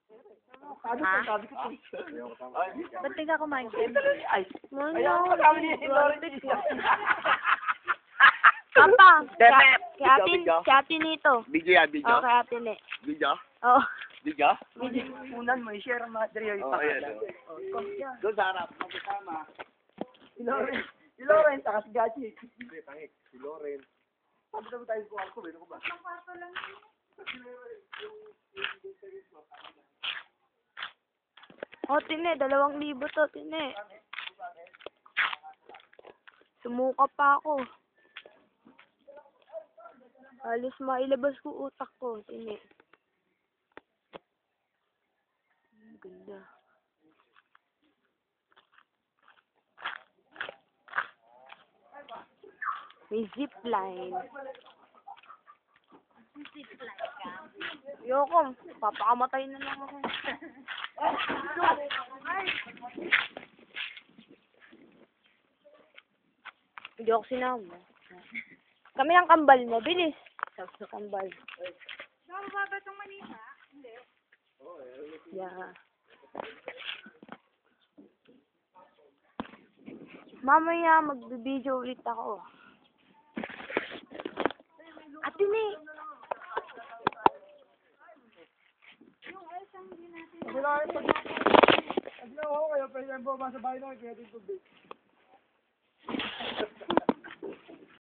Ha? Sabi ko to. Ba't di ka kumain? Ay. No, Ayaw ko kami ni Loren. Papa, Deme. si ate nito. Video yan, video. Oo, kay ate ni. Video? Oo. Video? Unan mo, i-share ang mga diri. Oo, ayan. Doon sa harap, magkasama. Si Loren, saka si Gachi. Hindi, tangik. Si Loren. Sabi naman tayo sa kwarto, meron ko ba? Oh, tine, 2,000 to, tine. Sumuka pa ako. Halos mailabas ko utak ko, tine. Ang ganda. May zipline. Zipline ka? Yoko, papakamatay na lang ako. Hindi ako sinama. Kami ang kambal mo, bilis. Kambal. Mababa itong Manila? Hindi. Yeah. Mamaya magbibideo ulit ako. Ate ni. Sabi na ako kayo, pwede yung bumaba sa bahay na, kaya dito big.